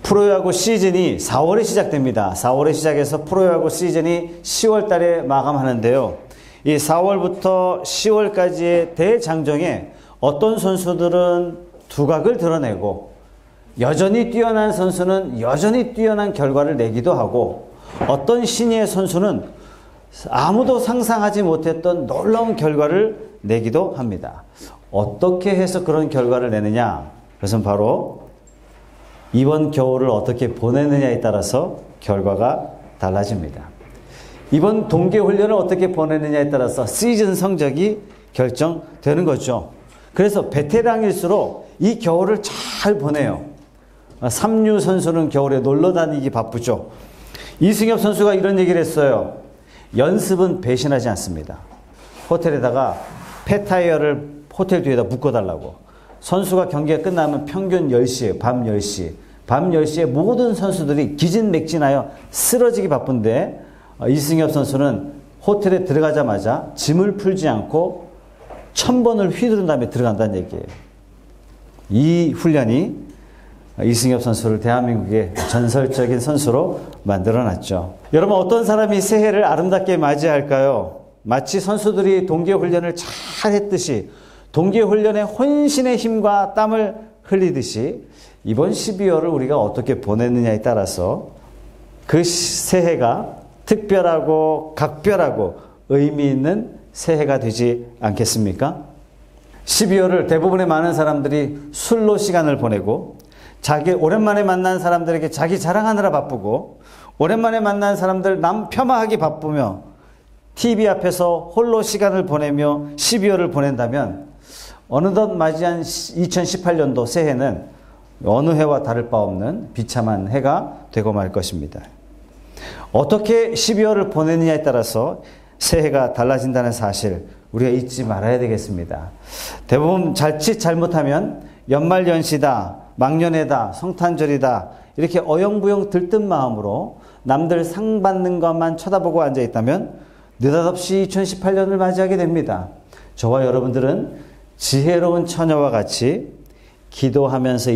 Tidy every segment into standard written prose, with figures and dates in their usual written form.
프로야구 시즌이 4월에 시작됩니다. 4월에 시작해서 프로야구 시즌이 10월 달에 마감하는데요. 이 4월부터 10월까지의 대장정에 어떤 선수들은 두각을 드러내고 여전히 뛰어난 선수는 여전히 뛰어난 결과를 내기도 하고 어떤 신예의 선수는 아무도 상상하지 못했던 놀라운 결과를 내기도 합니다. 어떻게 해서 그런 결과를 내느냐? 그것은 바로 이번 겨울을 어떻게 보내느냐에 따라서 결과가 달라집니다. 이번 동계훈련을 어떻게 보내느냐에 따라서 시즌 성적이 결정되는 거죠. 그래서 베테랑일수록 이 겨울을 잘 보내요. 삼류 선수는 겨울에 놀러 다니기 바쁘죠. 이승엽 선수가 이런 얘기를 했어요. 연습은 배신하지 않습니다. 호텔에다가 폐타이어를 호텔 뒤에다 묶어달라고. 선수가 경기가 끝나면 평균 10시에 밤 10시. 밤 10시에 모든 선수들이 기진맥진하여 쓰러지기 바쁜데 이승엽 선수는 호텔에 들어가자마자 짐을 풀지 않고 1000번을 휘두른 다음에 들어간다는 얘기예요. 이 훈련이 이승엽 선수를 대한민국의 전설적인 선수로 만들어놨죠. 여러분, 어떤 사람이 새해를 아름답게 맞이할까요? 마치 선수들이 동계훈련을 잘 했듯이 동계훈련의 혼신의 힘과 땀을 흘리듯이 이번 12월을 우리가 어떻게 보냈느냐에 따라서 그 새해가 특별하고 각별하고 의미 있는 새해가 되지 않겠습니까? 12월을 대부분의 많은 사람들이 술로 시간을 보내고 자기 오랜만에 만난 사람들에게 자기 자랑하느라 바쁘고 오랜만에 만난 사람들 남 폄하하기 바쁘며 TV 앞에서 홀로 시간을 보내며 12월을 보낸다면 어느덧 맞이한 2018년도 새해는 어느 해와 다를 바 없는 비참한 해가 되고 말 것입니다. 어떻게 12월을 보내느냐에 따라서 새해가 달라진다는 사실 우리가 잊지 말아야 되겠습니다. 대부분 자칫 잘못하면 연말연시다, 막년회다, 성탄절이다 이렇게 어영부영 들뜬 마음으로 남들 상 받는 것만 쳐다보고 앉아있다면 느닷없이 2018년을 맞이하게 됩니다. 저와 여러분들은 지혜로운 처녀와 같이 기도하면서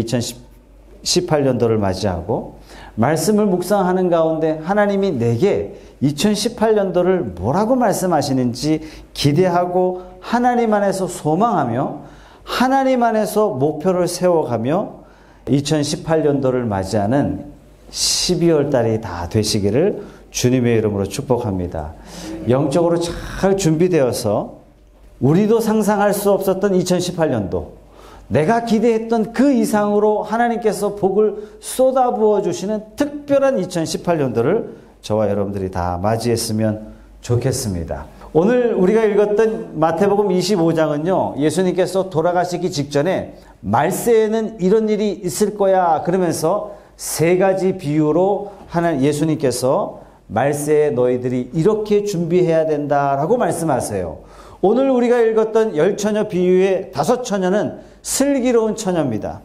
2018년도를 맞이하고 말씀을 묵상하는 가운데 하나님이 내게 2018년도를 뭐라고 말씀하시는지 기대하고 하나님 안에서 소망하며 하나님 안에서 목표를 세워가며 2018년도를 맞이하는 12월 달이 다 되시기를 주님의 이름으로 축복합니다. 영적으로 잘 준비되어서 우리도 상상할 수 없었던 2018년도, 내가 기대했던 그 이상으로 하나님께서 복을 쏟아부어 주시는 특별한 2018년도를 저와 여러분들이 다 맞이했으면 좋겠습니다. 오늘 우리가 읽었던 마태복음 25장은요, 예수님께서 돌아가시기 직전에 말세에는 이런 일이 있을 거야 그러면서 세 가지 비유로 예수님께서 말세에 너희들이 이렇게 준비해야 된다라고 말씀하세요. 오늘 우리가 읽었던 열처녀 비유의 5처녀는 슬기로운 처녀입니다.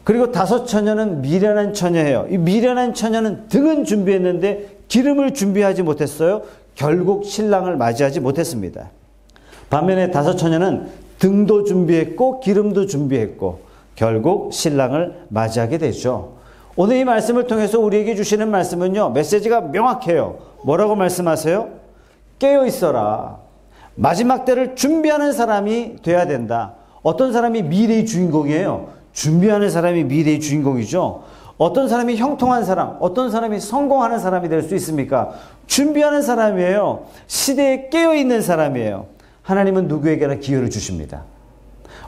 그리고 5처녀는 미련한 처녀예요. 이 미련한 처녀는 등은 준비했는데 기름을 준비하지 못했어요. 결국 신랑을 맞이하지 못했습니다. 반면에 5처녀는 등도 준비했고 기름도 준비했고 결국 신랑을 맞이하게 되죠. 오늘 이 말씀을 통해서 우리에게 주시는 말씀은요, 메시지가 명확해요. 뭐라고 말씀하세요? 깨어 있어라. 마지막 때를 준비하는 사람이 돼야 된다. 어떤 사람이 미래의 주인공이에요? 준비하는 사람이 미래의 주인공이죠. 어떤 사람이 형통한 사람, 어떤 사람이 성공하는 사람이 될 수 있습니까? 준비하는 사람이에요. 시대에 깨어있는 사람이에요. 하나님은 누구에게나 기회를 주십니다.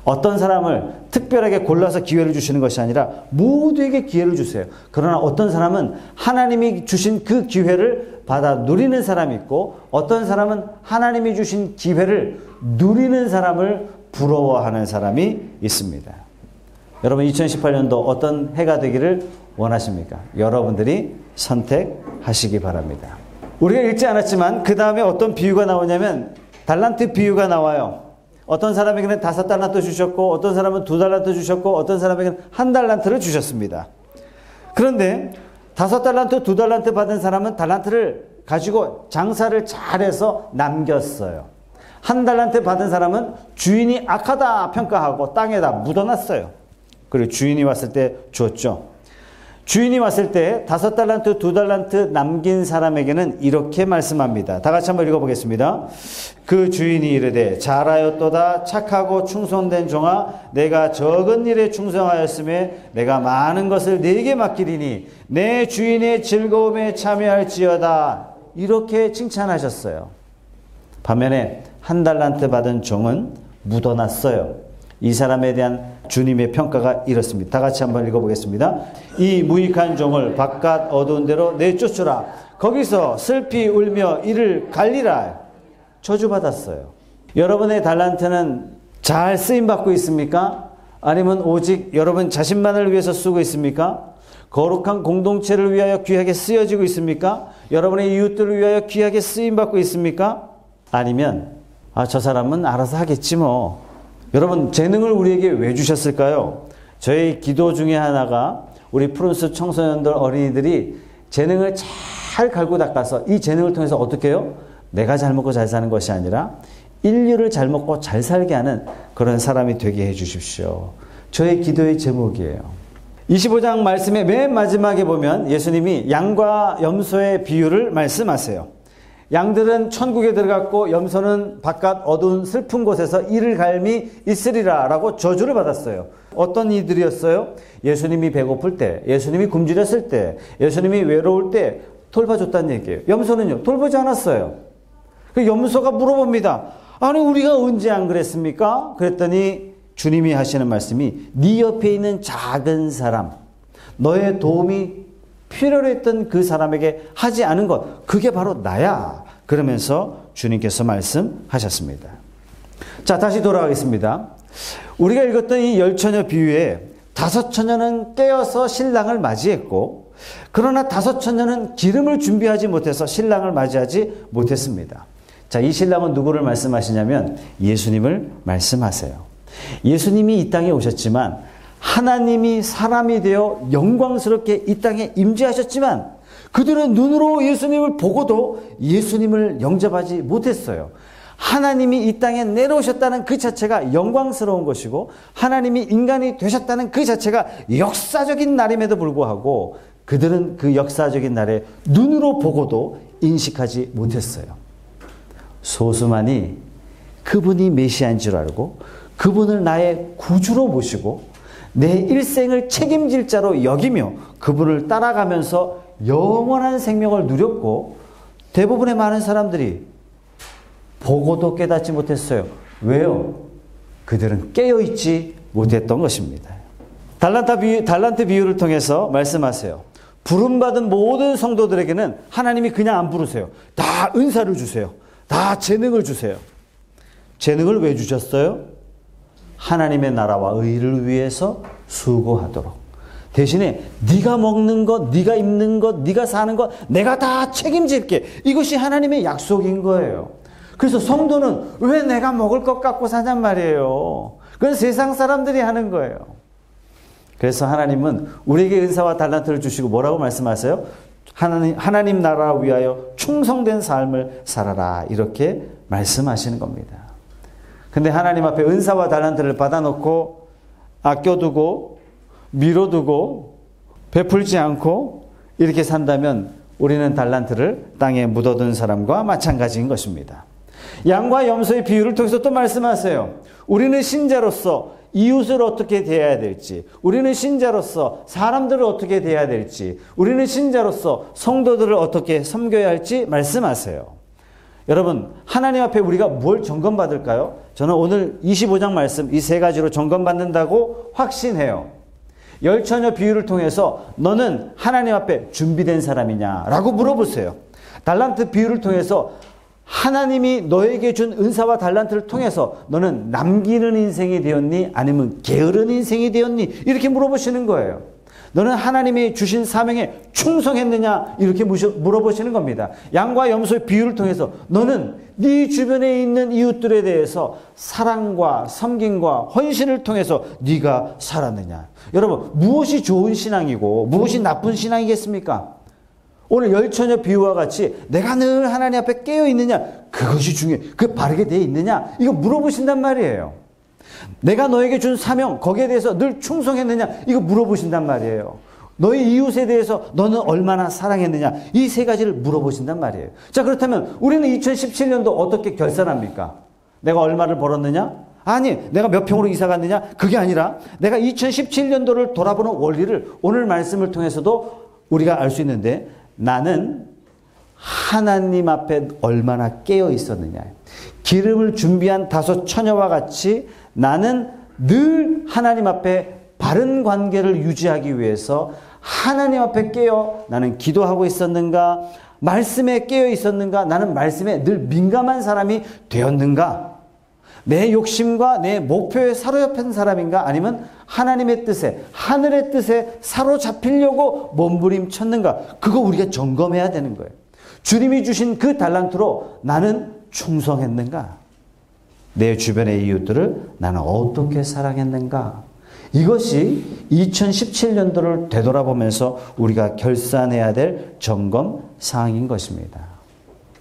어떤 사람을 특별하게 골라서 기회를 주시는 것이 아니라 모두에게 기회를 주세요. 그러나 어떤 사람은 하나님이 주신 그 기회를 받아 누리는 사람이 있고 어떤 사람은 하나님이 주신 기회를 누리는 사람을 부러워하는 사람이 있습니다. 여러분 2018년도 어떤 해가 되기를 원하십니까? 여러분들이 선택하시기 바랍니다. 우리가 읽지 않았지만 그 다음에 어떤 비유가 나오냐면 달란트 비유가 나와요. 어떤 사람에게는 5달란트 주셨고 어떤 사람은 2달란트 주셨고 어떤 사람에게는 1달란트를 주셨습니다. 그런데 5달란트, 2달란트 받은 사람은 달란트를 가지고 장사를 잘해서 남겼어요. 1달란트 받은 사람은 주인이 악하다 평가하고 땅에다 묻어놨어요. 그리고 주인이 왔을 때 줬죠. 주인이 왔을 때 5달란트, 2달란트 남긴 사람에게는 이렇게 말씀합니다. 다 같이 한번 읽어보겠습니다. 그 주인이 이르되 잘하였도다 착하고 충성된 종아 내가 적은 일에 충성하였음에 내가 많은 것을 네게 맡기리니 내 주인의 즐거움에 참여할지어다. 이렇게 칭찬하셨어요. 반면에 1달란트 받은 종은 묻어놨어요. 이 사람에 대한 주님의 평가가 이렇습니다. 다 같이 한번 읽어보겠습니다. 이 무익한 종을 바깥 어두운 데로 내쫓으라. 거기서 슬피 울며 이를 갈리라. 저주받았어요. 여러분의 달란트는 잘 쓰임받고 있습니까? 아니면 오직 여러분 자신만을 위해서 쓰고 있습니까? 거룩한 공동체를 위하여 귀하게 쓰여지고 있습니까? 여러분의 이웃들을 위하여 귀하게 쓰임받고 있습니까? 아니면 저 사람은 알아서 하겠지 뭐. 여러분 재능을 우리에게 왜 주셨을까요? 저희 기도 중에 하나가 우리 푸른숲 청소년들 어린이들이 재능을 잘 갈고 닦아서 이 재능을 통해서 어떻게 해요? 내가 잘 먹고 잘 사는 것이 아니라 인류를 잘 먹고 잘 살게 하는 그런 사람이 되게 해 주십시오. 저의 기도의 제목이에요. 25장 말씀의 맨 마지막에 보면 예수님이 양과 염소의 비유를 말씀하세요. 양들은 천국에 들어갔고 염소는 바깥 어두운 슬픈 곳에서 이를 갈미 있으리라 라고 저주를 받았어요. 어떤 이들이었어요? 예수님이 배고플 때, 예수님이 굶주렸을 때, 예수님이 외로울 때 돌봐줬다는 얘기예요. 염소는요, 돌보지 않았어요. 그 염소가 물어봅니다. 아니 우리가 언제 안 그랬습니까? 그랬더니 주님이 하시는 말씀이 네 옆에 있는 작은 사람, 너의 도움이 필요로 했던 그 사람에게 하지 않은 것, 그게 바로 나야. 그러면서 주님께서 말씀하셨습니다. 자, 다시 돌아가겠습니다. 우리가 읽었던 이 10처녀 비유에 5처녀는 깨어서 신랑을 맞이했고, 그러나 5처녀는 기름을 준비하지 못해서 신랑을 맞이하지 못했습니다. 자, 이 신랑은 누구를 말씀하시냐면 예수님을 말씀하세요. 예수님이 이 땅에 오셨지만 하나님이 사람이 되어 영광스럽게 이 땅에 임재하셨지만 그들은 눈으로 예수님을 보고도 예수님을 영접하지 못했어요. 하나님이 이 땅에 내려오셨다는 그 자체가 영광스러운 것이고 하나님이 인간이 되셨다는 그 자체가 역사적인 날임에도 불구하고 그들은 그 역사적인 날에 눈으로 보고도 인식하지 못했어요. 소수만이 그분이 메시아인 줄 알고 그분을 나의 구주로 모시고 내 일생을 책임질 자로 여기며 그분을 따라가면서 영원한 생명을 누렸고 대부분의 많은 사람들이 보고도 깨닫지 못했어요. 왜요? 그들은 깨어있지 못했던 것입니다. 달란트 비유를 통해서 말씀하세요. 부름받은 모든 성도들에게는 하나님이 그냥 안 부르세요. 다 은사를 주세요. 다 재능을 주세요. 재능을 왜 주셨어요? 하나님의 나라와 의를 위해서 수고하도록. 대신에 네가 먹는 것, 네가 입는 것, 네가 사는 것 내가 다 책임질게. 이것이 하나님의 약속인 거예요. 그래서 성도는 왜 내가 먹을 것 갖고 사냔 말이에요. 그건 세상 사람들이 하는 거예요. 그래서 하나님은 우리에게 은사와 달란트를 주시고 뭐라고 말씀하세요? 하나님 나라 위하여 충성된 삶을 살아라. 이렇게 말씀하시는 겁니다. 근데 하나님 앞에 은사와 달란트를 받아놓고 아껴두고 미뤄두고 베풀지 않고 이렇게 산다면 우리는 달란트를 땅에 묻어둔 사람과 마찬가지인 것입니다. 양과 염소의 비유를 통해서 또 말씀하세요. 우리는 신자로서 이웃을 어떻게 대해야 될지, 우리는 신자로서 사람들을 어떻게 대해야 될지, 우리는 신자로서 성도들을 어떻게 섬겨야 할지 말씀하세요. 여러분, 하나님 앞에 우리가 뭘 점검받을까요? 저는 오늘 25장 말씀 이 세 가지로 점검받는다고 확신해요. 10처녀 비유를 통해서 너는 하나님 앞에 준비된 사람이냐라고 물어보세요. 달란트 비유를 통해서 하나님이 너에게 준 은사와 달란트를 통해서 너는 남기는 인생이 되었니? 아니면 게으른 인생이 되었니? 이렇게 물어보시는 거예요. 너는 하나님이 주신 사명에 충성했느냐? 이렇게 물어보시는 겁니다. 양과 염소의 비유를 통해서 너는 네 주변에 있는 이웃들에 대해서 사랑과 섬김과 헌신을 통해서 네가 살았느냐? 여러분, 무엇이 좋은 신앙이고 무엇이 나쁜 신앙이겠습니까? 오늘 10처녀 비유와 같이 내가 늘 하나님 앞에 깨어 있느냐? 그것이 중요해. 그게 바르게 되어 있느냐? 이거 물어보신단 말이에요. 내가 너에게 준 사명, 거기에 대해서 늘 충성했느냐? 이거 물어보신단 말이에요. 너희 이웃에 대해서 너는 얼마나 사랑했느냐. 이 세 가지를 물어보신단 말이에요. 자, 그렇다면 우리는 2017년도 어떻게 결산합니까? 내가 얼마를 벌었느냐? 아니, 내가 몇 평으로 이사 갔느냐? 그게 아니라 내가 2017년도를 돌아보는 원리를 오늘 말씀을 통해서도 우리가 알 수 있는데, 나는 하나님 앞에 얼마나 깨어 있었느냐. 기름을 준비한 5 처녀와 같이 나는 늘 하나님 앞에 바른 관계를 유지하기 위해서 하나님 앞에 깨어 나는 기도하고 있었는가? 말씀에 깨어 있었는가? 나는 말씀에 늘 민감한 사람이 되었는가? 내 욕심과 내 목표에 사로잡힌 사람인가? 아니면 하나님의 뜻에, 하늘의 뜻에 사로잡히려고 몸부림쳤는가? 그거 우리가 점검해야 되는 거예요. 주님이 주신 그 달란트로 나는 충성했는가? 내 주변의 이웃들을 나는 어떻게 사랑했는가? 이것이 2017년도를 되돌아보면서 우리가 결산해야 될 점검 사항인 것입니다.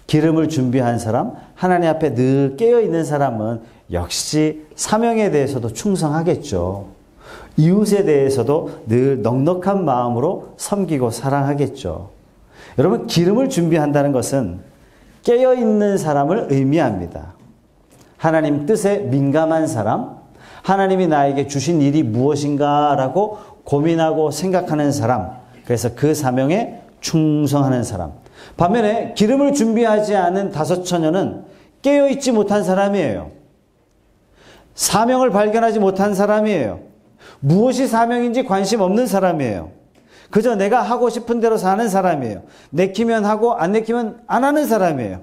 기름을 준비한 사람, 하나님 앞에 늘 깨어있는 사람은 역시 사명에 대해서도 충성하겠죠. 이웃에 대해서도 늘 넉넉한 마음으로 섬기고 사랑하겠죠. 여러분, 기름을 준비한다는 것은 깨어있는 사람을 의미합니다. 하나님 뜻에 민감한 사람, 하나님이 나에게 주신 일이 무엇인가라고 고민하고 생각하는 사람, 그래서 그 사명에 충성하는 사람. 반면에 기름을 준비하지 않은 5 처녀는 깨어있지 못한 사람이에요. 사명을 발견하지 못한 사람이에요. 무엇이 사명인지 관심 없는 사람이에요. 그저 내가 하고 싶은 대로 사는 사람이에요. 내키면 하고 안 내키면 안 하는 사람이에요.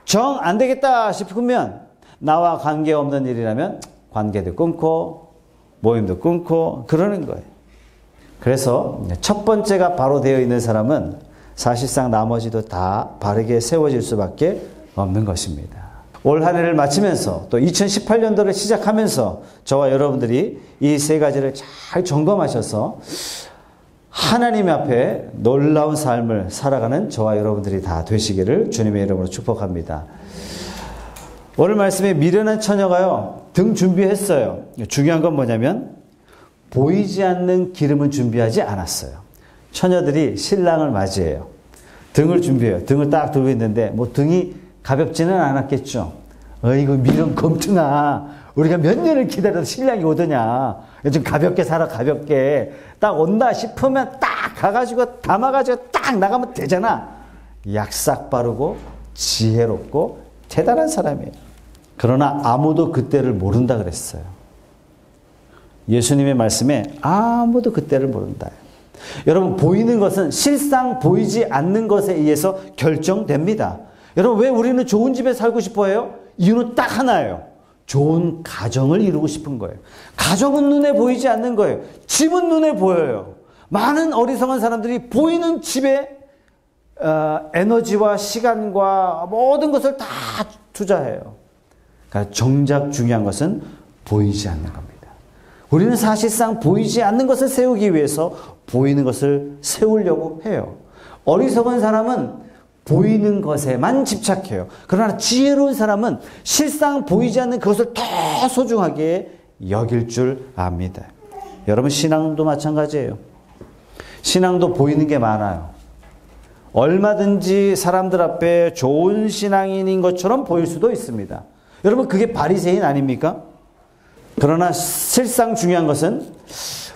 정 안 되겠다 싶으면 나와 관계없는 일이라면 관계도 끊고 모임도 끊고 그러는 거예요. 그래서 첫 번째가 바로 되어 있는 사람은 사실상 나머지도 다 바르게 세워질 수밖에 없는 것입니다. 올 한 해를 마치면서 또 2018년도를 시작하면서 저와 여러분들이 이 세 가지를 잘 점검하셔서 하나님 앞에 놀라운 삶을 살아가는 저와 여러분들이 다 되시기를 주님의 이름으로 축복합니다. 오늘 말씀에 미련한 처녀가요, 등 준비했어요. 중요한 건 뭐냐면 보이지 않는 기름은 준비하지 않았어요. 처녀들이 신랑을 맞이해요. 등을 준비해요. 등을 딱 들고 있는데 뭐 등이 가볍지는 않았겠죠. 어이구 미련 검증아, 우리가 몇 년을 기다려도 신랑이 오더냐. 좀 가볍게 살아, 가볍게. 딱 온다 싶으면 딱 가가지고 담아가지고 딱 나가면 되잖아. 약삭 빠르고 지혜롭고 대단한 사람이에요. 그러나 아무도 그때를 모른다 그랬어요. 예수님의 말씀에 아무도 그때를 모른다. 여러분, 보이는 것은 실상 보이지 않는 것에 의해서 결정됩니다. 여러분, 왜 우리는 좋은 집에 살고 싶어 해요? 이유는 딱 하나예요. 좋은 가정을 이루고 싶은 거예요. 가정은 눈에 보이지 않는 거예요. 집은 눈에 보여요. 많은 어리석은 사람들이 보이는 집에 에너지와 시간과 모든 것을 다 투자해요. 그러니까 정작 중요한 것은 보이지 않는 겁니다. 우리는 사실상 보이지 않는 것을 세우기 위해서 보이는 것을 세우려고 해요. 어리석은 사람은 보이는 것에만 집착해요. 그러나 지혜로운 사람은 실상 보이지 않는 그것을 더 소중하게 여길 줄 압니다. 여러분, 신앙도 마찬가지예요. 신앙도 보이는 게 많아요. 얼마든지 사람들 앞에 좋은 신앙인인 것처럼 보일 수도 있습니다. 여러분, 그게 바리새인 아닙니까? 그러나 실상 중요한 것은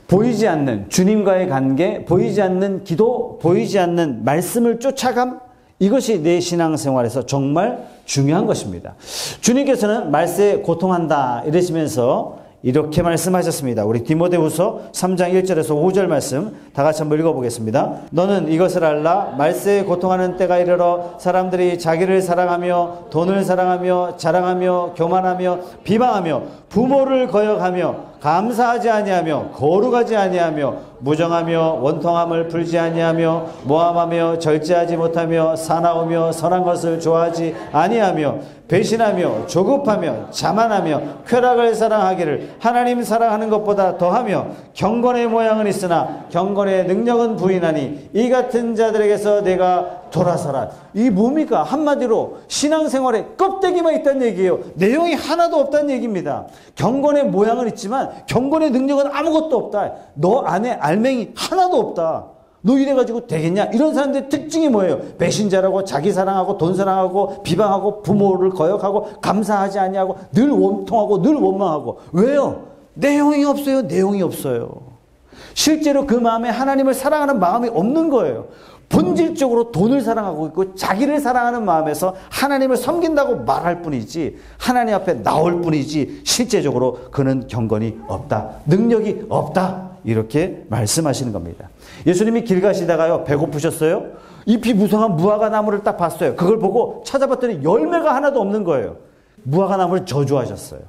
보이지 않는 주님과의 관계, 보이지 않는 기도, 보이지 않는 말씀을 쫓아감, 이것이 내 신앙생활에서 정말 중요한 것입니다. 주님께서는 말세에 고통한다 이러시면서 이렇게 말씀하셨습니다. 우리 디모데후서 3장 1절에서 5절 말씀 다 같이 한번 읽어보겠습니다. 너는 이것을 알라. 말세에 고통하는 때가 이르러 사람들이 자기를 사랑하며 돈을 사랑하며 자랑하며 교만하며 비방하며 부모를 거역하며 감사하지 아니하며 거룩하지 아니하며 무정하며 원통함을 풀지 아니하며 모함하며 절제하지 못하며 사나우며 선한 것을 좋아하지 아니하며 배신하며 조급하며 자만하며 쾌락을 사랑하기를 하나님 사랑하는 것보다 더하며 경건의 모양은 있으나 경건의 능력은 부인하니 이 같은 자들에게서 내가 돌아서라. 이게 뭡니까? 한마디로 신앙생활에 껍데기만 있다는 얘기예요. 내용이 하나도 없다는 얘기입니다. 경건의 모양은 있지만 경건의 능력은 아무것도 없다. 너 안에 알맹이 하나도 없다. 너 이래가지고 되겠냐? 이런 사람들의 특징이 뭐예요? 배신자라고, 자기 사랑하고, 돈 사랑하고, 비방하고, 부모를 거역하고, 감사하지 않냐고, 늘 원통하고, 늘 원망하고. 왜요? 내용이 없어요. 내용이 없어요. 실제로 그 마음에 하나님을 사랑하는 마음이 없는 거예요. 본질적으로 돈을 사랑하고 있고 자기를 사랑하는 마음에서 하나님을 섬긴다고 말할 뿐이지, 하나님 앞에 나올 뿐이지, 실제적으로 그는 경건이 없다, 능력이 없다, 이렇게 말씀하시는 겁니다. 예수님이 길 가시다가요, 배고프셨어요? 잎이 무성한 무화과 나무를 딱 봤어요. 그걸 보고 찾아봤더니 열매가 하나도 없는 거예요. 무화과 나무를 저주하셨어요.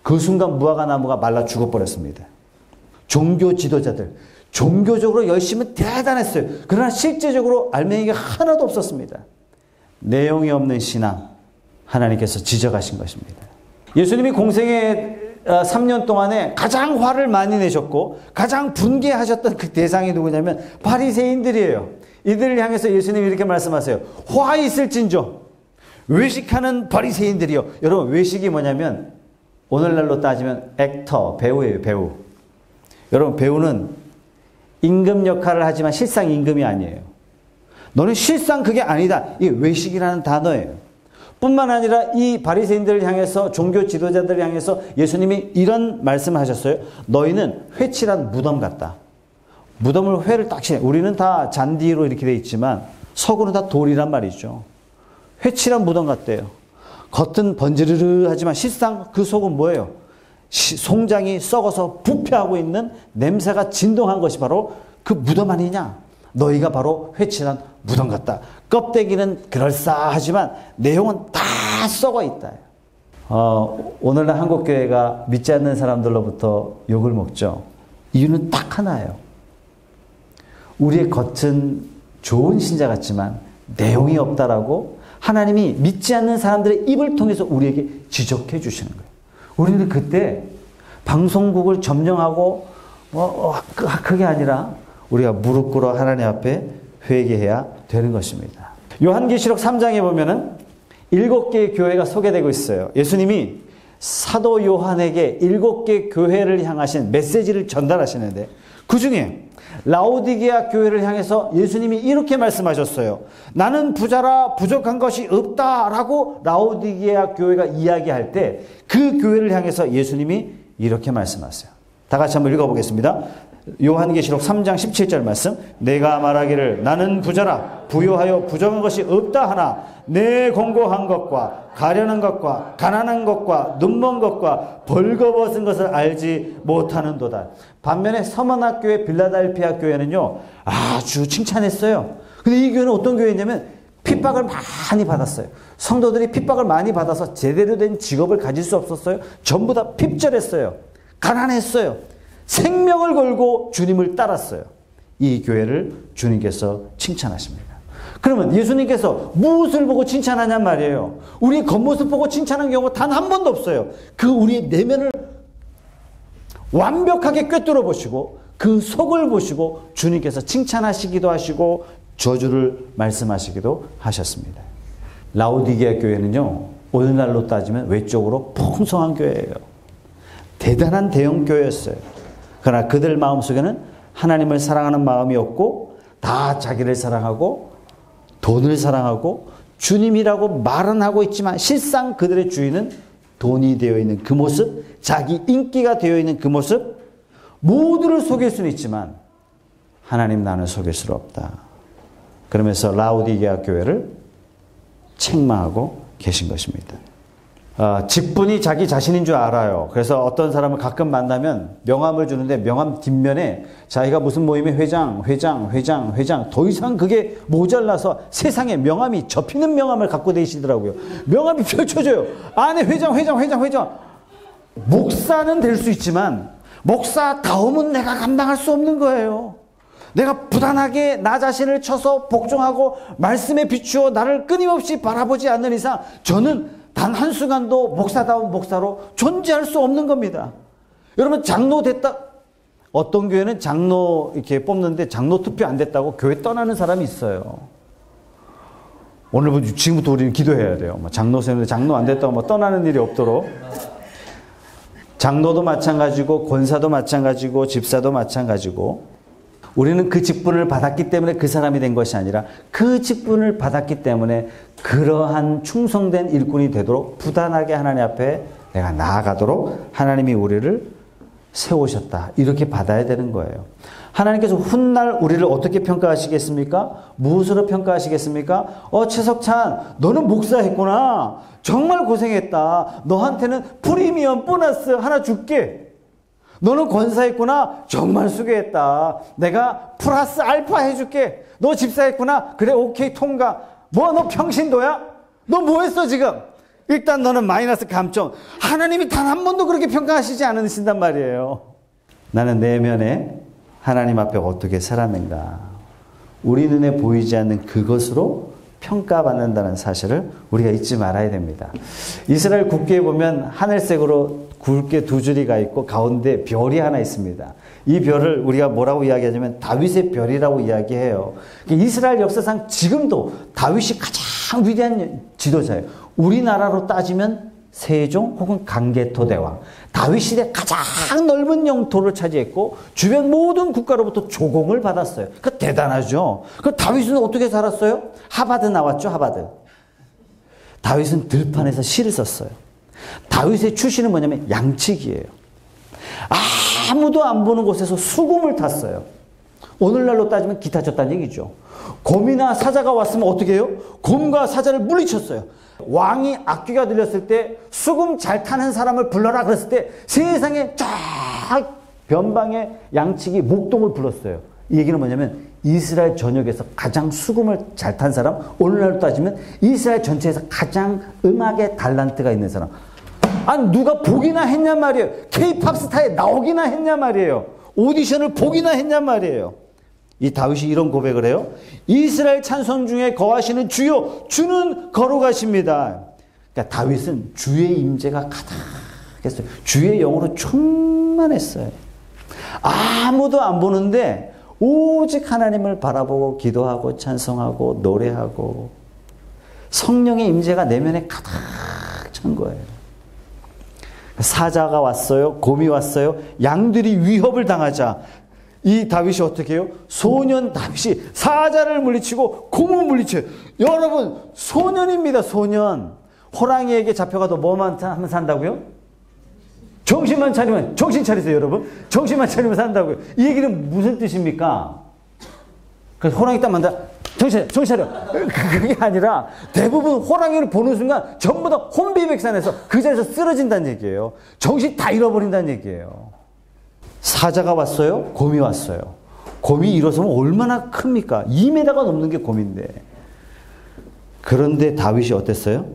그 순간 무화과 나무가 말라 죽어버렸습니다. 종교 지도자들, 종교적으로 열심히 대단했어요. 그러나 실제적으로 알맹이가 하나도 없었습니다. 내용이 없는 신앙, 하나님께서 지적하신 것입니다. 예수님이 공생의 3년 동안에 가장 화를 많이 내셨고 가장 분개하셨던 그 대상이 누구냐면 바리새인들이에요. 이들을 향해서 예수님이 이렇게 말씀하세요. 화 있을진저 외식하는 바리새인들이요. 여러분, 외식이 뭐냐면 오늘날로 따지면 액터, 배우예요. 배우. 여러분, 배우는 임금 역할을 하지만 실상 임금이 아니에요. 너는 실상 그게 아니다. 이게 외식이라는 단어예요. 뿐만 아니라 이 바리새인들을 향해서, 종교 지도자들을 향해서 예수님이 이런 말씀을 하셨어요. 너희는 회칠한 무덤 같다. 무덤을 회를 딱 칠해. 우리는 다 잔디로 이렇게 돼 있지만 석으로 다 돌이란 말이죠. 회칠한 무덤 같대요. 겉은 번지르르하지만 실상 그 속은 뭐예요? 송장이 썩어서 부패하고 있는 냄새가 진동한 것이 바로 그 무덤 아니냐? 너희가 바로 회칠한 무덤 같다. 껍데기는 그럴싸하지만 내용은 다 썩어 있다. 오늘날 한국교회가 믿지 않는 사람들로부터 욕을 먹죠. 이유는 딱 하나예요. 우리의 겉은 좋은 신자 같지만 내용이 없다라고 하나님이 믿지 않는 사람들의 입을 통해서 우리에게 지적해 주시는 거예요. 우리는 그때 방송국을 점령하고 그게 아니라 우리가 무릎 꿇어 하나님 앞에 회개해야 되는 것입니다. 요한계시록 3장에 보면은 7개의 교회가 소개되고 있어요. 예수님이 사도 요한에게 7개 교회를 향하신 메시지를 전달하시는데 그 중에 라오디게아 교회를 향해서 예수님이 이렇게 말씀하셨어요. 나는 부자라 부족한 것이 없다라고 라오디게아 교회가 이야기할 때 그 교회를 향해서 예수님이 이렇게 말씀하세요. 다 같이 한번 읽어보겠습니다. 요한계시록 3장 17절 말씀. 내가 말하기를 나는 부자라 부요하여 부정한 것이 없다 하나 내 공고한 것과 가련한 것과 가난한 것과 눈먼 것과 벌거벗은 것을 알지 못하는도다. 반면에 서머나 교회 빌라델피아 교회는요 아주 칭찬했어요. 근데 이 교회는 어떤 교회냐면 핍박을 많이 받았어요. 성도들이 핍박을 많이 받아서 제대로 된 직업을 가질 수 없었어요. 전부 다 핍절했어요. 가난했어요. 생명을 걸고 주님을 따랐어요. 이 교회를 주님께서 칭찬하십니다. 그러면 예수님께서 무엇을 보고 칭찬하냔 말이에요. 우리의 겉모습 보고 칭찬한 경우가 단 한 번도 없어요. 그 우리의 내면을 완벽하게 꿰뚫어 보시고 그 속을 보시고 주님께서 칭찬하시기도 하시고 저주를 말씀하시기도 하셨습니다. 라오디게아 교회는요 오늘날로 따지면 외적으로 풍성한 교회예요. 대단한 대형 교회였어요. 그러나 그들 마음속에는 하나님을 사랑하는 마음이 없고 다 자기를 사랑하고 돈을 사랑하고 주님이라고 말은 하고 있지만 실상 그들의 주인은 돈이 되어 있는 그 모습, 자기 인기가 되어 있는 그 모습, 모두를 속일 수는 있지만 하나님 나는 속일 수 없다. 그러면서 라오디게아 교회를 책망하고 계신 것입니다. 직분이 자기 자신인 줄 알아요. 그래서 어떤 사람을 가끔 만나면 명함을 주는데 명함 뒷면에 자기가 무슨 모임의 회장 더 이상 그게 모자라서 세상에 명함이 접히는 명함을 갖고 다니시더라고요. 명함이 펼쳐져요. 안에 회장. 목사는 될 수 있지만 목사다움은 내가 감당할 수 없는 거예요. 내가 부단하게 나 자신을 쳐서 복종하고 말씀에 비추어 나를 끊임없이 바라보지 않는 이상 저는 단 한순간도 목사다운 목사로 존재할 수 없는 겁니다. 여러분 장로 됐다. 어떤 교회는 장로 이렇게 뽑는데 장로 투표 안 됐다고 교회 떠나는 사람이 있어요. 오늘부터 지금부터 우리는 기도해야 돼요. 장로 세는데 장로 안 됐다고 떠나는 일이 없도록. 장로도 마찬가지고 권사도 마찬가지고 집사도 마찬가지고 우리는 그 직분을 받았기 때문에 그 사람이 된 것이 아니라 그 직분을 받았기 때문에 그러한 충성된 일꾼이 되도록 부단하게 하나님 앞에 내가 나아가도록 하나님이 우리를 세우셨다. 이렇게 받아야 되는 거예요. 하나님께서 훗날 우리를 어떻게 평가하시겠습니까? 무엇으로 평가하시겠습니까? 최석찬, 너는 목사했구나. 정말 고생했다. 너한테는 프리미엄 보너스 하나 줄게. 너는 권사했구나. 정말 수고했다. 내가 플러스 알파 해줄게. 너 집사했구나. 그래, 오케이, 통과. 너 평신도야? 너 뭐 했어, 지금? 일단 너는 마이너스 감점. 하나님이 단 한 번도 그렇게 평가하시지 않으신단 말이에요. 나는 내면에 하나님 앞에 어떻게 살았는가. 우리 눈에 보이지 않는 그것으로 평가받는다는 사실을 우리가 잊지 말아야 됩니다. 이스라엘 국기에 보면 하늘색으로 굵게 두 줄이가 있고 가운데 별이 하나 있습니다. 이 별을 우리가 뭐라고 이야기하냐면 다윗의 별이라고 이야기해요. 이스라엘 역사상 지금도 다윗이 가장 위대한 지도자예요. 우리나라로 따지면 세종 혹은 강개토 대왕. 다윗 시대 가장 넓은 영토를 차지했고 주변 모든 국가로부터 조공을 받았어요. 그 대단하죠. 그 다윗은 어떻게 살았어요? 하바드 나왔죠, 하바드. 다윗은 들판에서 시를 썼어요. 다윗의 출신은 뭐냐면 양치기예요. 아무도 안 보는 곳에서 수금을 탔어요. 오늘날로 따지면 기타 쳤다는 얘기죠. 곰이나 사자가 왔으면 어떻게 해요? 곰과 사자를 물리쳤어요. 왕이 악귀가 들렸을 때 수금 잘 타는 사람을 불러라 그랬을 때 세상에 쫙 변방의 양치기 목동을 불렀어요. 이 얘기는 뭐냐면 이스라엘 전역에서 가장 수금을 잘 탄 사람, 오늘날로 따지면 이스라엘 전체에서 가장 음악의 달란트가 있는 사람. 아니 누가 보기나 했냔 말이에요. K-팝 스타에 나오기나 했냔 말이에요. 오디션을 보기나 했냔 말이에요. 이 다윗이 이런 고백을 해요. 이스라엘 찬송 중에 거하시는 주요, 주는 거룩하십니다. 그러니까 다윗은 주의 임재가 가득했어요. 주의 영으로 충만했어요. 아무도 안 보는데 오직 하나님을 바라보고 기도하고 찬송하고 노래하고 성령의 임재가 내면에 가득 찬 거예요. 사자가 왔어요. 곰이 왔어요. 양들이 위협을 당하자 이 다윗이 어떻게 해요? 소년 다윗이 사자를 물리치고 곰을 물리쳐요. 여러분 소년입니다. 소년. 호랑이에게 잡혀가도 뭐만 하면 산다고요? 정신만 차리면, 정신 차리세요 여러분. 정신만 차리면 산다고요. 이 얘기는 무슨 뜻입니까? 그래서 호랑이 딱 만다. 정신 차려. 그게 아니라 대부분 호랑이를 보는 순간 전부 다 혼비백산해서 그 자리에서 쓰러진다는 얘기예요. 정신 다 잃어버린다는 얘기예요. 사자가 왔어요. 곰이 왔어요. 곰이 일어서면 얼마나 큽니까? 2m가 넘는 게 곰인데. 그런데 다윗이 어땠어요?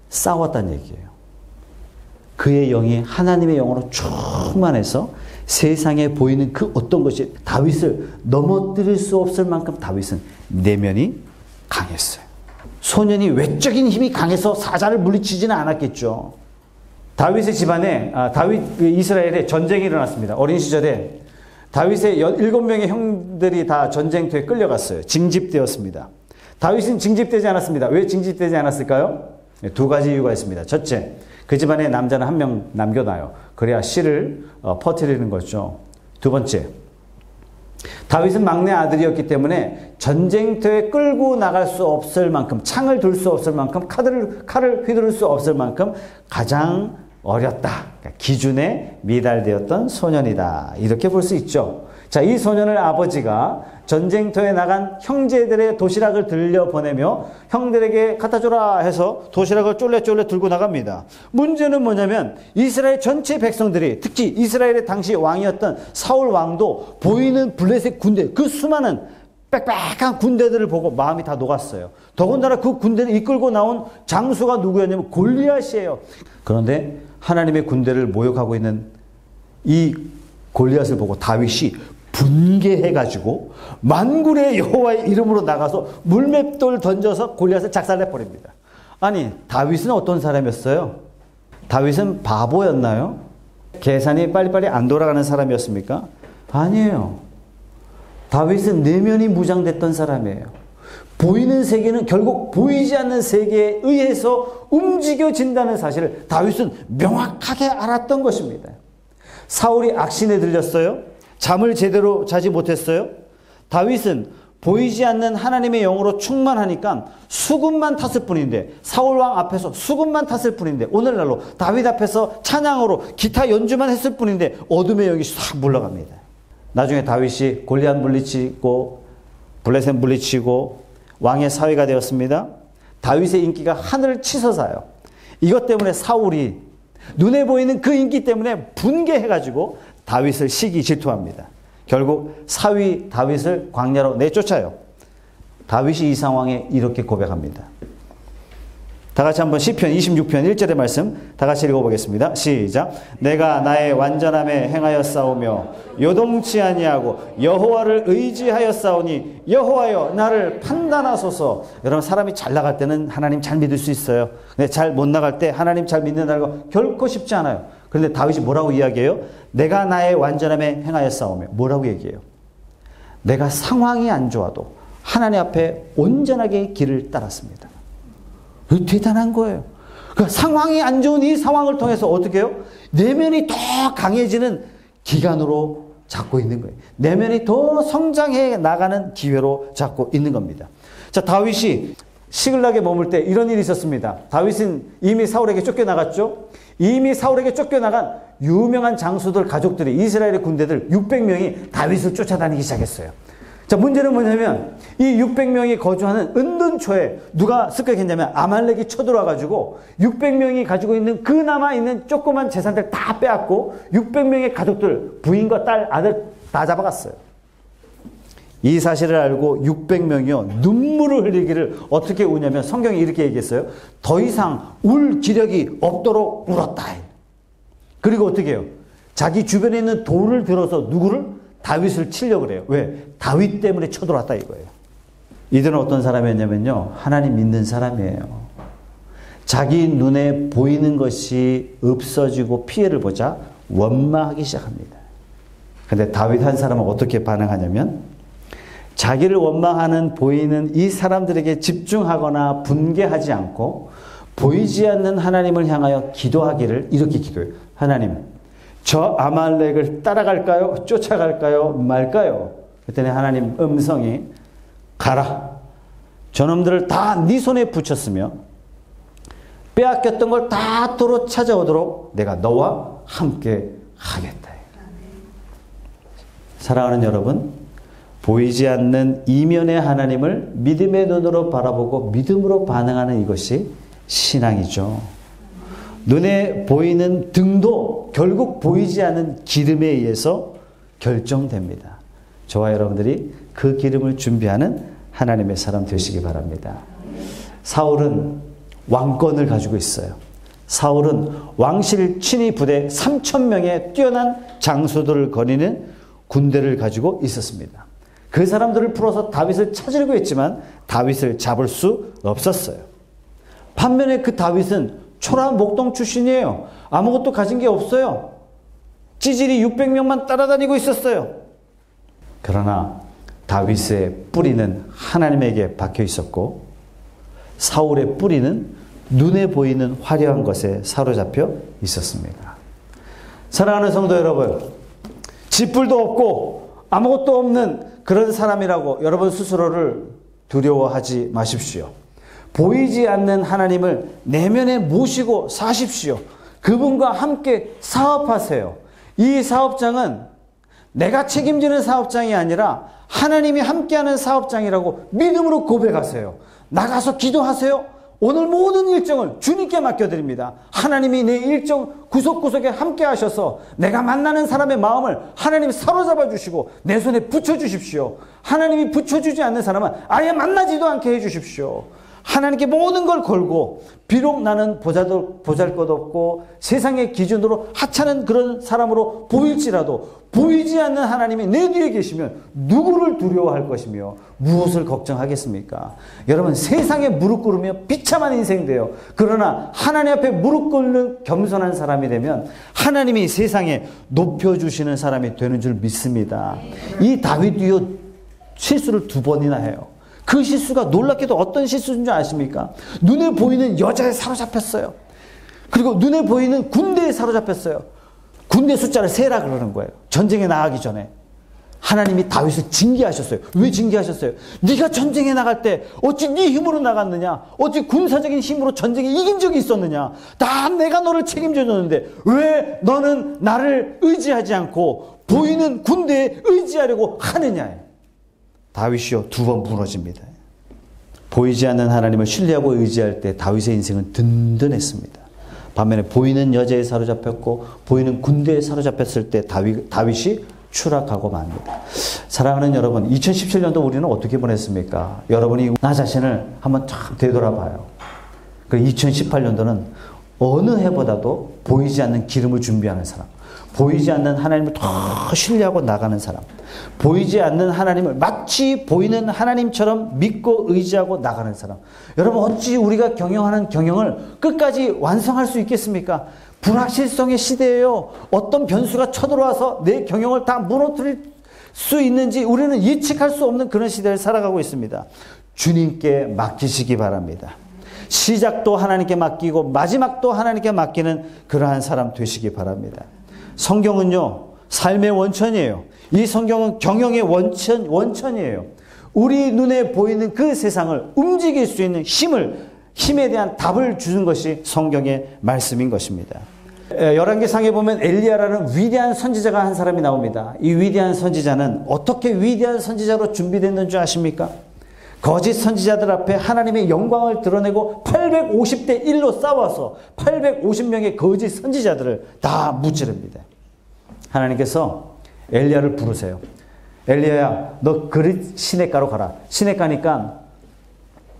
싸웠다는 얘기예요. 그의 영이 하나님의 영으로 충만해서 세상에 보이는 그 어떤 것이 다윗을 넘어뜨릴 수 없을 만큼 다윗은 내면이 강했어요. 소년이 외적인 힘이 강해서 사자를 물리치지는 않았겠죠. 다윗의 집안에 다윗 이스라엘에 전쟁이 일어났습니다. 어린 시절에 다윗의 7명의 형들이 다 전쟁터에 끌려갔어요. 징집되었습니다. 다윗은 징집되지 않았습니다. 왜 징집되지 않았을까요? 두 가지 이유가 있습니다. 첫째, 그 집안에 남자는 한 명 남겨놔요. 그래야 씨를 퍼뜨리는 거죠. 두 번째, 다윗은 막내 아들이었기 때문에 전쟁터에 끌고 나갈 수 없을 만큼, 창을 들 수 없을 만큼, 칼을 휘두를 수 없을 만큼 가장 어렸다. 그러니까 기준에 미달되었던 소년이다. 이렇게 볼 수 있죠. 자, 이 소년을 아버지가 전쟁터에 나간 형제들의 도시락을 들려보내며 형들에게 갖다 줘라 해서 도시락을 쫄래쫄래 들고 나갑니다. 문제는 뭐냐면 이스라엘 전체 백성들이, 특히 이스라엘의 당시 왕이었던 사울 왕도 보이는 블레셋 군대, 그 수많은 빽빽한 군대들을 보고 마음이 다 녹았어요. 더군다나 그 군대를 이끌고 나온 장수가 누구였냐면 골리앗이에요. 그런데 하나님의 군대를 모욕하고 있는 이 골리앗을 보고 다윗이 분개해가지고 만군의 여호와의 이름으로 나가서 물맷돌 던져서 골리앗을 작살내버립니다. 아니, 다윗은 어떤 사람이었어요? 다윗은 바보였나요? 계산이 빨리빨리 안 돌아가는 사람이었습니까? 아니에요. 다윗은 내면이 무장됐던 사람이에요. 보이는 세계는 결국 보이지 않는 세계에 의해서 움직여진다는 사실을 다윗은 명확하게 알았던 것입니다. 사울이 악신에 들렸어요. 잠을 제대로 자지 못했어요. 다윗은 보이지 않는 하나님의 영으로 충만하니까 수금만 탔을 뿐인데, 사울왕 앞에서 수금만 탔을 뿐인데, 오늘날로 다윗 앞에서 찬양으로 기타 연주만 했을 뿐인데 어둠의 영이 싹 물러갑니다. 나중에 다윗이 골리앗 물리치고 블레셋 물리치고 왕의 사위가 되었습니다. 다윗의 인기가 하늘을 치솟아요. 이것 때문에 사울이 눈에 보이는 그 인기 때문에 분개해가지고 다윗을 시기 질투합니다. 결국 사위 다윗을 광야로 내쫓아요. 다윗이 이 상황에 이렇게 고백합니다. 다 같이 한번 시편 26편 1절의 말씀 다 같이 읽어보겠습니다. 시작. 내가 나의 완전함에 행하여 싸우며 요동치 아니하고 여호와를 의지하여 싸우니 여호와여 나를 판단하소서. 여러분, 사람이 잘 나갈 때는 하나님 잘 믿을 수 있어요. 근데 잘 못 나갈 때 하나님 잘 믿는다는 거 결코 쉽지 않아요. 그런데 다윗이 뭐라고 이야기해요? 내가 나의 완전함에 행하여 싸우며. 뭐라고 얘기해요? 내가 상황이 안 좋아도 하나님 앞에 온전하게 길을 따랐습니다. 대단한 거예요. 그러니까 상황이 안 좋은 이 상황을 통해서 어떻게 해요? 내면이 더 강해지는 기간으로 잡고 있는 거예요. 내면이 더 성장해 나가는 기회로 잡고 있는 겁니다. 자, 다윗이 시글락에 머물 때 이런 일이 있었습니다. 다윗은 이미 사울에게 쫓겨나갔죠. 이미 사울에게 쫓겨나간 유명한 장수들 가족들이, 이스라엘의 군대들 600명이 다윗을 쫓아다니기 시작했어요. 자, 문제는 뭐냐면 이 600명이 거주하는 은둔초에 누가 습격했냐면 아말렉이 쳐들어와가지고 600명이 가지고 있는 그 남아있는 조그만 재산들 다 빼앗고 600명의 가족들, 부인과 딸, 아들 다 잡아갔어요. 이 사실을 알고 600명이요 눈물을 흘리기를 어떻게 우냐면 성경이 이렇게 얘기했어요. 더 이상 울 기력이 없도록 울었다. 그리고 어떻게 해요? 자기 주변에 있는 돌을 들어서 누구를? 다윗을 치려고 그래요. 왜? 다윗 때문에 쳐들어왔다 이거예요. 이들은 어떤 사람이었냐면요, 하나님 믿는 사람이에요. 자기 눈에 보이는 것이 없어지고 피해를 보자 원망하기 시작합니다. 근데 다윗 한 사람은 어떻게 반응하냐면 자기를 원망하는 보이는 이 사람들에게 집중하거나 분개하지 않고 보이지 않는 하나님을 향하여 기도하기를 이렇게 기도해요. 하나님, 저 아말렉을 따라갈까요? 쫓아갈까요? 말까요? 그랬더니 하나님 음성이 가라. 저놈들을 다 네 손에 붙였으며 빼앗겼던 걸 다 도로 찾아오도록 내가 너와 함께 하겠다. 사랑하는 여러분, 보이지 않는 이면의 하나님을 믿음의 눈으로 바라보고 믿음으로 반응하는 이것이 신앙이죠. 눈에 보이는 등도 결국 보이지 않는 기름에 의해서 결정됩니다. 저와 여러분들이 그 기름을 준비하는 하나님의 사람 되시기 바랍니다. 사울은 왕권을 가지고 있어요. 사울은 왕실 친위 부대 3,000명의 뛰어난 장수들을 거니는 군대를 가지고 있었습니다. 그 사람들을 풀어서 다윗을 찾으려고 했지만 다윗을 잡을 수 없었어요. 반면에 그 다윗은 초라 목동 출신이에요. 아무것도 가진 게 없어요. 찌질이 600명만 따라다니고 있었어요. 그러나 다윗의 뿌리는 하나님에게 박혀 있었고 사울의 뿌리는 눈에 보이는 화려한 것에 사로잡혀 있었습니다. 사랑하는 성도 여러분, 쥐뿔도 없고 아무것도 없는 그런 사람이라고 여러분 스스로를 두려워하지 마십시오. 보이지 않는 하나님을 내면에 모시고 사십시오. 그분과 함께 사업하세요. 이 사업장은 내가 책임지는 사업장이 아니라 하나님이 함께하는 사업장이라고 믿음으로 고백하세요. 나가서 기도하세요. 오늘 모든 일정을 주님께 맡겨드립니다. 하나님이 내 일정 구석구석에 함께 하셔서 내가 만나는 사람의 마음을 하나님이 사로잡아 주시고 내 손에 붙여주십시오. 하나님이 붙여주지 않는 사람은 아예 만나지도 않게 해주십시오. 하나님께 모든 걸 걸고 비록 나는 보잘것 없고 세상의 기준으로 하찮은 그런 사람으로 보일지라도 보이지 않는 하나님이 내 뒤에 계시면 누구를 두려워할 것이며 무엇을 걱정하겠습니까? 여러분, 세상에 무릎 꿇으며 비참한 인생 돼요. 그러나 하나님 앞에 무릎 꿇는 겸손한 사람이 되면 하나님이 세상에 높여주시는 사람이 되는 줄 믿습니다. 이 다윗이요 실수를 2번이나 해요. 그 실수가 놀랍게도 어떤 실수인 줄 아십니까? 눈에 보이는 여자에 사로잡혔어요. 그리고 눈에 보이는 군대에 사로잡혔어요. 군대 숫자를 세라 그러는 거예요. 전쟁에 나가기 전에. 하나님이 다윗을 징계하셨어요. 왜 징계하셨어요? 네가 전쟁에 나갈 때 어찌 네 힘으로 나갔느냐? 어찌 군사적인 힘으로 전쟁에 이긴 적이 있었느냐? 다 내가 너를 책임져 줬는데 왜 너는 나를 의지하지 않고 보이는 군대에 의지하려고 하느냐? 다윗이요, 2번 무너집니다. 보이지 않는 하나님을 신뢰하고 의지할 때 다윗의 인생은 든든했습니다. 반면에 보이는 여자에 사로잡혔고 보이는 군대에 사로잡혔을 때 다윗이 추락하고 맙니다. 사랑하는 여러분, 2017년도 우리는 어떻게 보냈습니까? 여러분이 나 자신을 한번 참 되돌아봐요. 2018년도는 어느 해보다도 보이지 않는 기름을 준비하는 사람, 보이지 않는 하나님을 더 신뢰하고 나가는 사람, 보이지 않는 하나님을 마치 보이는 하나님처럼 믿고 의지하고 나가는 사람. 여러분, 어찌 우리가 경영하는 경영을 끝까지 완성할 수 있겠습니까? 불확실성의 시대예요. 어떤 변수가 쳐들어와서 내 경영을 다 무너뜨릴 수 있는지 우리는 예측할 수 없는 그런 시대를 살아가고 있습니다. 주님께 맡기시기 바랍니다. 시작도 하나님께 맡기고 마지막도 하나님께 맡기는 그러한 사람 되시기 바랍니다. 성경은요, 삶의 원천이에요. 이 성경은 경영의 원천이에요. 우리 눈에 보이는 그 세상을 움직일 수 있는 힘에 대한 답을 주는 것이 성경의 말씀인 것입니다. 열왕기상에 보면 엘리야라는 위대한 선지자가 한 사람이 나옵니다. 이 위대한 선지자는 어떻게 위대한 선지자로 준비됐는 줄 아십니까? 거짓 선지자들 앞에 하나님의 영광을 드러내고 850대 1로 싸워서 850명의 거짓 선지자들을 다 무찌릅니다. 하나님께서 엘리야를 부르세요. 엘리야야, 너 그릿 시냇가로 가라. 시냇가니까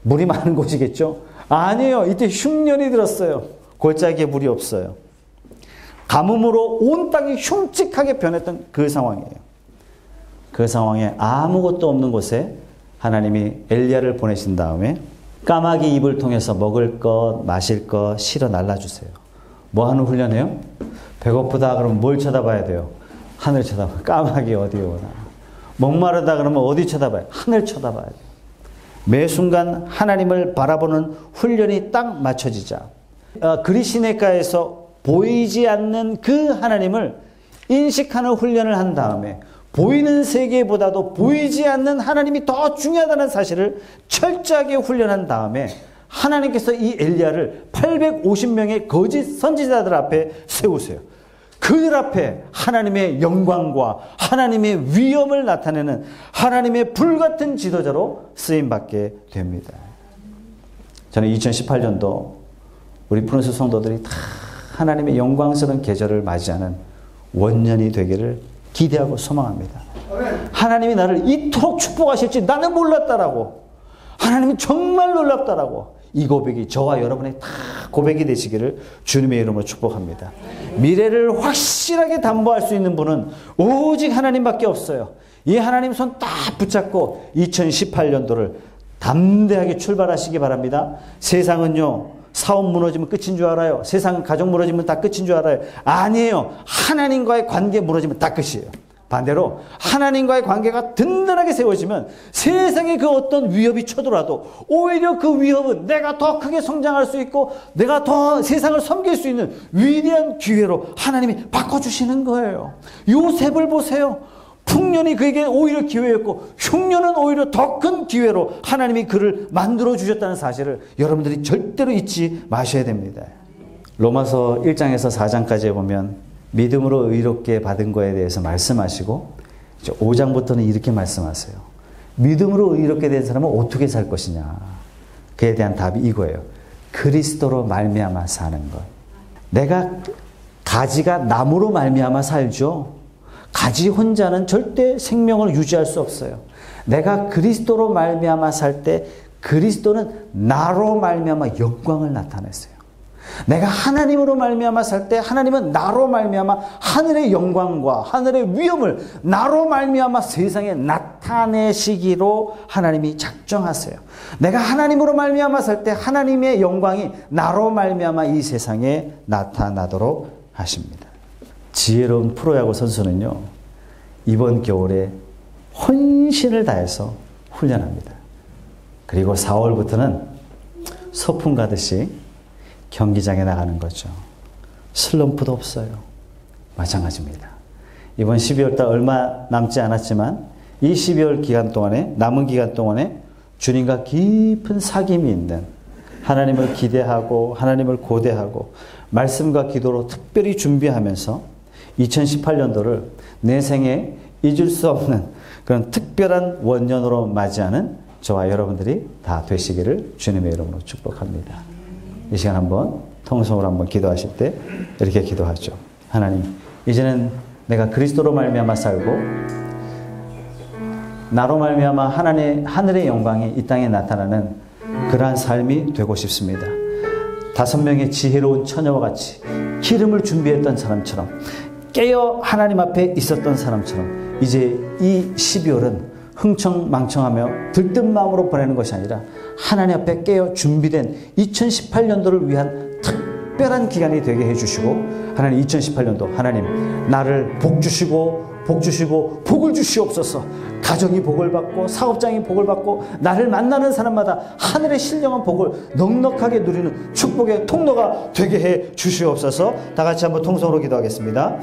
물이 많은 곳이겠죠? 아니에요. 이때 흉년이 들었어요. 골짜기에 물이 없어요. 가뭄으로 온 땅이 흉측하게 변했던 그 상황이에요. 그 상황에 아무것도 없는 곳에 하나님이 엘리야를 보내신 다음에 까마귀 입을 통해서 먹을 것, 마실 것 실어 날라주세요. 뭐 하는 훈련이에요? 배고프다 그러면 뭘 쳐다봐야 돼요? 하늘 쳐다봐요. 까마귀 어디 오나. 목마르다 그러면 어디 쳐다봐요? 하늘 쳐다봐야 돼요. 매 순간 하나님을 바라보는 훈련이 딱 맞춰지자 그리시네가에서 보이지 않는 그 하나님을 인식하는 훈련을 한 다음에 보이는 세계보다도 보이지 않는 하나님이 더 중요하다는 사실을 철저하게 훈련한 다음에 하나님께서 이 엘리야를 850명의 거짓 선지자들 앞에 세우세요. 그들 앞에 하나님의 영광과 하나님의 위엄을 나타내는 하나님의 불같은 지도자로 쓰임받게 됩니다. 저는 2018년도 우리 프런스 성도들이 다 하나님의 영광스러운 계절을 맞이하는 원년이 되기를 기대하고 소망합니다. 하나님이 나를 이토록 축복하실지 나는 몰랐다라고, 하나님이 정말 놀랍다라고, 이 고백이 저와 여러분의 다 고백이 되시기를 주님의 이름으로 축복합니다. 미래를 확실하게 담보할 수 있는 분은 오직 하나님밖에 없어요. 이 하나님 손 딱 붙잡고 2018년도를 담대하게 출발하시기 바랍니다. 세상은요, 사업 무너지면 끝인 줄 알아요. 세상 가족 무너지면 다 끝인 줄 알아요. 아니에요. 하나님과의 관계 무너지면 다 끝이에요. 반대로 하나님과의 관계가 든든하게 세워지면 세상에 그 어떤 위협이 쳐들어와도 오히려 그 위협은 내가 더 크게 성장할 수 있고 내가 더 세상을 섬길 수 있는 위대한 기회로 하나님이 바꿔주시는 거예요. 요셉을 보세요. 풍년이 그에게 오히려 기회였고 흉년은 오히려 더 큰 기회로 하나님이 그를 만들어 주셨다는 사실을 여러분들이 절대로 잊지 마셔야 됩니다. 로마서 1장에서 4장까지 보면 믿음으로 의롭게 받은 거에 대해서 말씀하시고 5장부터는 이렇게 말씀하세요. 믿음으로 의롭게 된 사람은 어떻게 살 것이냐. 그에 대한 답이 이거예요. 그리스도로 말미암아 사는 것. 내가 가지가 나무로 말미암아 살죠. 가지 혼자는 절대 생명을 유지할 수 없어요. 내가 그리스도로 말미암아 살 때 그리스도는 나로 말미암아 영광을 나타냈어요. 내가 하나님으로 말미암아 살 때 하나님은 나로 말미암아 하늘의 영광과 하늘의 위엄을 나로 말미암아 세상에 나타내시기로 하나님이 작정하세요. 내가 하나님으로 말미암아 살 때 하나님의 영광이 나로 말미암아 이 세상에 나타나도록 하십니다. 지혜로운 프로야구 선수는요, 이번 겨울에 헌신을 다해서 훈련합니다. 그리고 4월부터는 소풍 가듯이 경기장에 나가는 거죠. 슬럼프도 없어요. 마찬가지입니다. 이번 12월 달 얼마 남지 않았지만 이 12월 기간 동안에, 남은 기간 동안에 주님과 깊은 사귐이 있는, 하나님을 기대하고 하나님을 고대하고 말씀과 기도로 특별히 준비하면서 2018년도를 내 생에 잊을 수 없는 그런 특별한 원년으로 맞이하는 저와 여러분들이 다 되시기를 주님의 이름으로 축복합니다. 이 시간 한번 통성으로 한번 기도하실 때 이렇게 기도하죠. 하나님, 이제는 내가 그리스도로 말미암아 살고 나로 말미암아 하늘의 영광이 이 땅에 나타나는 그러한 삶이 되고 싶습니다. 5명의 지혜로운 처녀와 같이 기름을 준비했던 사람처럼, 깨어 하나님 앞에 있었던 사람처럼, 이제 이 12월은 흥청망청하며 들뜬 마음으로 보내는 것이 아니라 하나님 앞에 깨어 준비된 2018년도를 위한 특별한 기간이 되게 해주시고, 하나님 2018년도 하나님 나를 복 주시고 복을 주시옵소서. 가정이 복을 받고 사업장이 복을 받고 나를 만나는 사람마다 하늘의 신령한 복을 넉넉하게 누리는 축복의 통로가 되게 해 주시옵소서. 다 같이 한번 통성으로 기도하겠습니다.